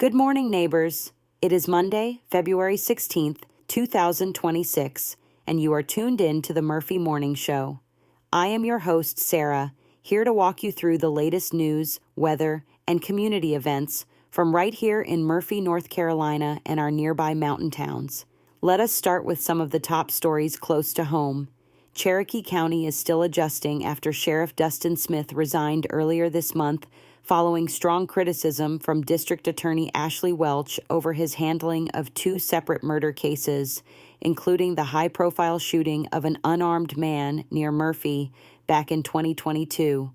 Good morning, neighbors. It is Monday, February 16th, 2026, and you are tuned in to the Murphy Morning Show. I am your host, Sara, here to walk you through the latest news, weather, and community events from right here in Murphy, North Carolina, and our nearby mountain towns. Let us start with some of the top stories close to home. Cherokee County is still adjusting after Sheriff Dustin Smith resigned earlier this month following strong criticism from District Attorney Ashley Welch over his handling of two separate murder cases, including the high-profile shooting of an unarmed man near Murphy back in 2022.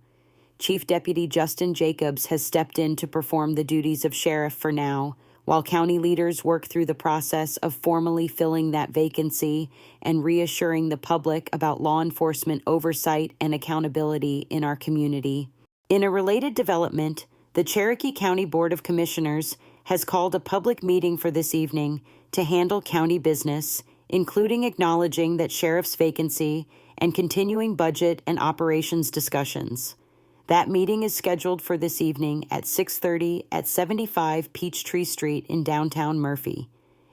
Chief Deputy Justin Jacobs has stepped in to perform the duties of sheriff for now, while county leaders work through the process of formally filling that vacancy and reassuring the public about law enforcement oversight and accountability in our community. In a related development, the Cherokee County Board of Commissioners has called a public meeting for this evening to handle county business, including acknowledging that sheriff's vacancy and continuing budget and operations discussions. That meeting is scheduled for this evening at 6:30 at 75 Peachtree Street in downtown Murphy,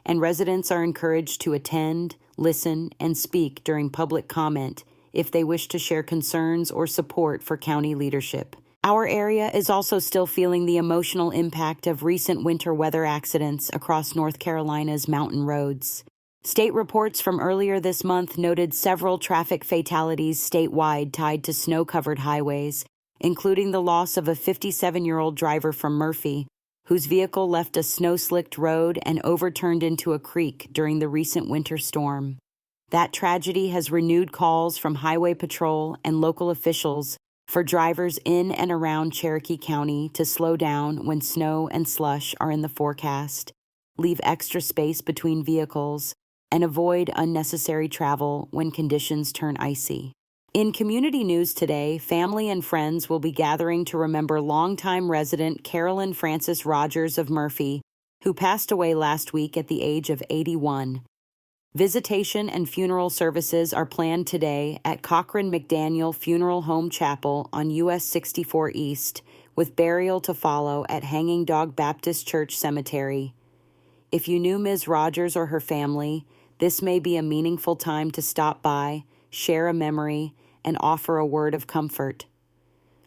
and residents are encouraged to attend, listen, and speak during public comment if they wish to share concerns or support for county leadership. Our area is also still feeling the emotional impact of recent winter weather accidents across North Carolina's mountain roads. State reports from earlier this month noted several traffic fatalities statewide tied to snow-covered highways, including the loss of a 57-year-old driver from Murphy, whose vehicle left a snow-slicked road and overturned into a creek during the recent winter storm. That tragedy has renewed calls from Highway Patrol and local officials for drivers in and around Cherokee County to slow down when snow and slush are in the forecast, leave extra space between vehicles, and avoid unnecessary travel when conditions turn icy. In community news today, family and friends will be gathering to remember longtime resident Carolyn Frances Rogers of Murphy, who passed away last week at the age of 81. Visitation and funeral services are planned today at Cochran McDaniel Funeral Home Chapel on US 64 East, with burial to follow at Hanging Dog Baptist Church Cemetery. If you knew Ms. Rogers or her family, this may be a meaningful time to stop by, share a memory, and offer a word of comfort.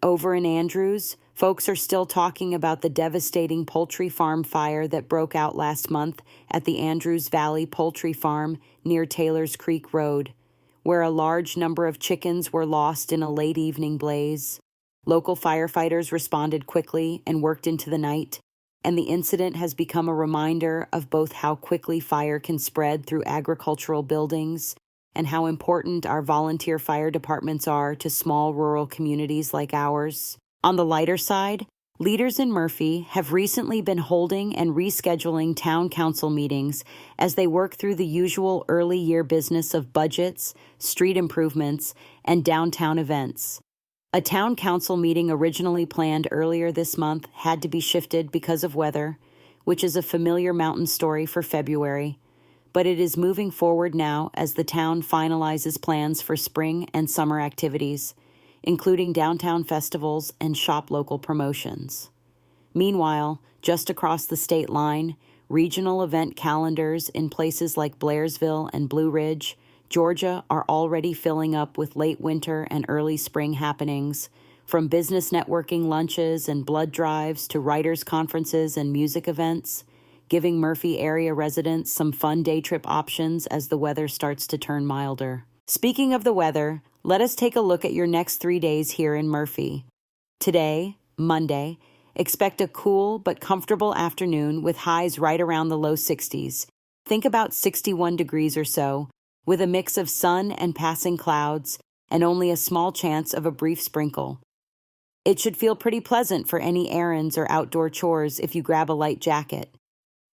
Over in Andrews, folks are still talking about the devastating poultry farm fire that broke out last month at the Andrews Valley Poultry Farm near Taylor's Creek Road, where a large number of chickens were lost in a late evening blaze. Local firefighters responded quickly and worked into the night, and the incident has become a reminder of both how quickly fire can spread through agricultural buildings and how important our volunteer fire departments are to small rural communities like ours. On the lighter side, leaders in Murphy have recently been holding and rescheduling town council meetings as they work through the usual early year business of budgets, street improvements, and downtown events. A town council meeting originally planned earlier this month had to be shifted because of weather, which is a familiar mountain story for February, but it is moving forward now as the town finalizes plans for spring and summer activities, including downtown festivals and shop local promotions. Meanwhile, just across the state line, regional event calendars in places like Blairsville and Blue Ridge, Georgia, are already filling up with late winter and early spring happenings, from business networking lunches and blood drives to writers' conferences and music events, giving Murphy area residents some fun day trip options as the weather starts to turn milder. Speaking of the weather, let us take a look at your next 3 days here in Murphy. Today, Monday, expect a cool but comfortable afternoon with highs right around the low 60s. Think about 61 degrees or so, with a mix of sun and passing clouds, and only a small chance of a brief sprinkle. It should feel pretty pleasant for any errands or outdoor chores if you grab a light jacket.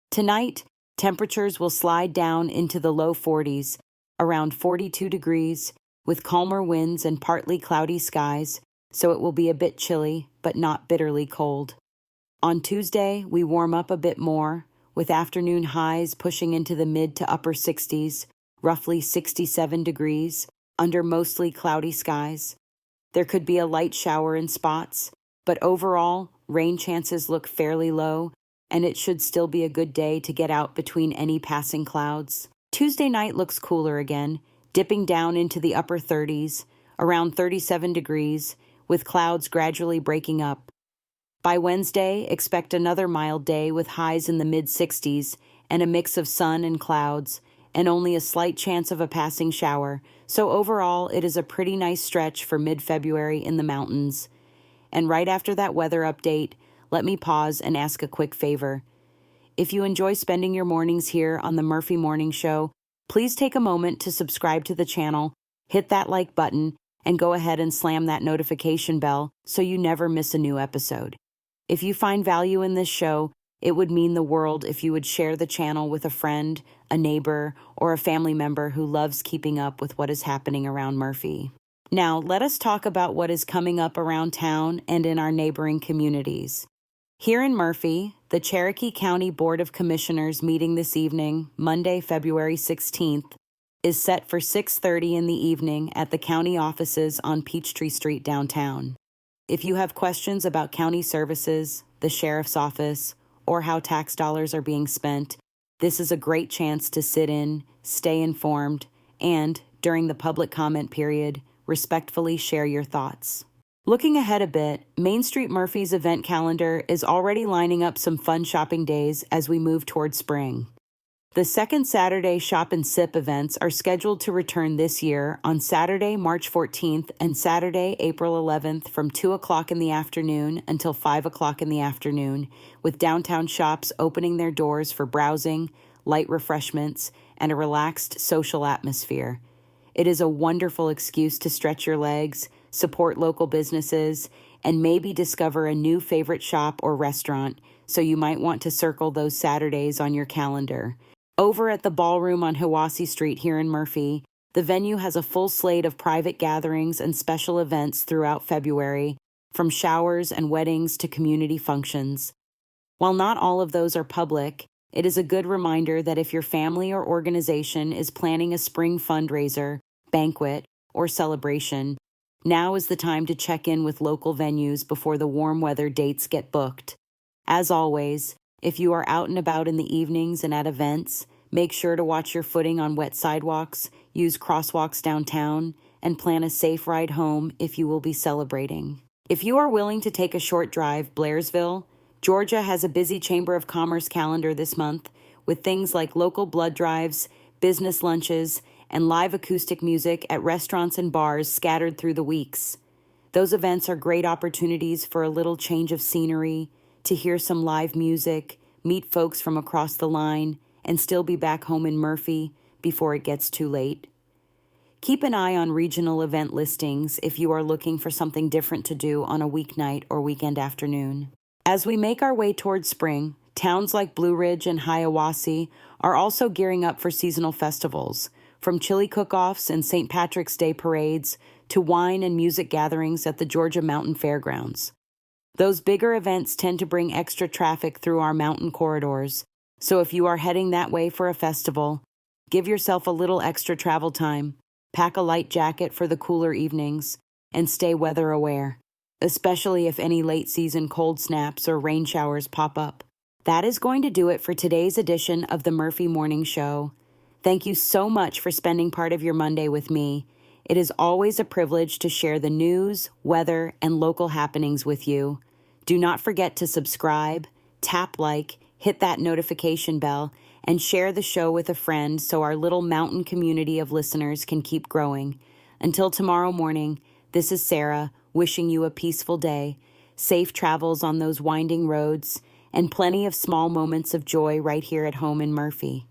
Tonight, temperatures will slide down into the low 40s, around 42 degrees, with calmer winds and partly cloudy skies, so it will be a bit chilly, but not bitterly cold. On Tuesday, we warm up a bit more, with afternoon highs pushing into the mid to upper 60s, roughly 67 degrees, under mostly cloudy skies. There could be a light shower in spots, but overall, rain chances look fairly low, and it should still be a good day to get out between any passing clouds. Tuesday night looks cooler again, dipping down into the upper 30s, around 37 degrees, with clouds gradually breaking up. By Wednesday, expect another mild day with highs in the mid-60s and a mix of sun and clouds, and only a slight chance of a passing shower, so overall it is a pretty nice stretch for mid-February in the mountains. And right after that weather update, let me pause and ask a quick favor. If you enjoy spending your mornings here on the Murphy Morning Show, please take a moment to subscribe to the channel, hit that like button, and go ahead and slam that notification bell so you never miss a new episode. If you find value in this show, it would mean the world if you would share the channel with a friend, a neighbor, or a family member who loves keeping up with what is happening around Murphy. Now, let us talk about what is coming up around town and in our neighboring communities. Here in Murphy, the Cherokee County Board of Commissioners meeting this evening, Monday, February 16th, is set for 6:30 in the evening at the county offices on Peachtree Street downtown. If you have questions about county services, the sheriff's office, or how tax dollars are being spent, this is a great chance to sit in, stay informed, and, during the public comment period, respectfully share your thoughts. Looking ahead a bit, Main Street Murphy's event calendar is already lining up some fun shopping days as we move toward spring. The second Saturday Shop and Sip events are scheduled to return this year on Saturday, March 14th and Saturday, April 11th from 2 o'clock in the afternoon until 5 o'clock in the afternoon, with downtown shops opening their doors for browsing, light refreshments, and a relaxed social atmosphere. It is a wonderful excuse to stretch your legs, support local businesses, and maybe discover a new favorite shop or restaurant, so you might want to circle those Saturdays on your calendar. Over at the Ballroom on Hiwassee Street here in Murphy, the venue has a full slate of private gatherings and special events throughout February, from showers and weddings to community functions. While not all of those are public, it is a good reminder that if your family or organization is planning a spring fundraiser, banquet, or celebration, now is the time to check in with local venues before the warm weather dates get booked. As always, if you are out and about in the evenings and at events, make sure to watch your footing on wet sidewalks, use crosswalks downtown, and plan a safe ride home if you will be celebrating. If you are willing to take a short drive, Blairsville, Georgia has a busy Chamber of Commerce calendar this month with things like local blood drives, business lunches, and live acoustic music at restaurants and bars scattered through the weeks. Those events are great opportunities for a little change of scenery, to hear some live music, meet folks from across the line, and still be back home in Murphy before it gets too late. Keep an eye on regional event listings if you are looking for something different to do on a weeknight or weekend afternoon. As we make our way towards spring, towns like Blue Ridge and Hiwassee are also gearing up for seasonal festivals, from chili cook-offs and St. Patrick's Day parades to wine and music gatherings at the Georgia Mountain Fairgrounds. Those bigger events tend to bring extra traffic through our mountain corridors, so if you are heading that way for a festival, give yourself a little extra travel time, pack a light jacket for the cooler evenings, and stay weather aware, especially if any late-season cold snaps or rain showers pop up. That is going to do it for today's edition of the Murphy Morning Show. Thank you so much for spending part of your Monday with me. It is always a privilege to share the news, weather, and local happenings with you. Do not forget to subscribe, tap like, hit that notification bell, and share the show with a friend so our little mountain community of listeners can keep growing. Until tomorrow morning, this is Sara, wishing you a peaceful day, safe travels on those winding roads, and plenty of small moments of joy right here at home in Murphy.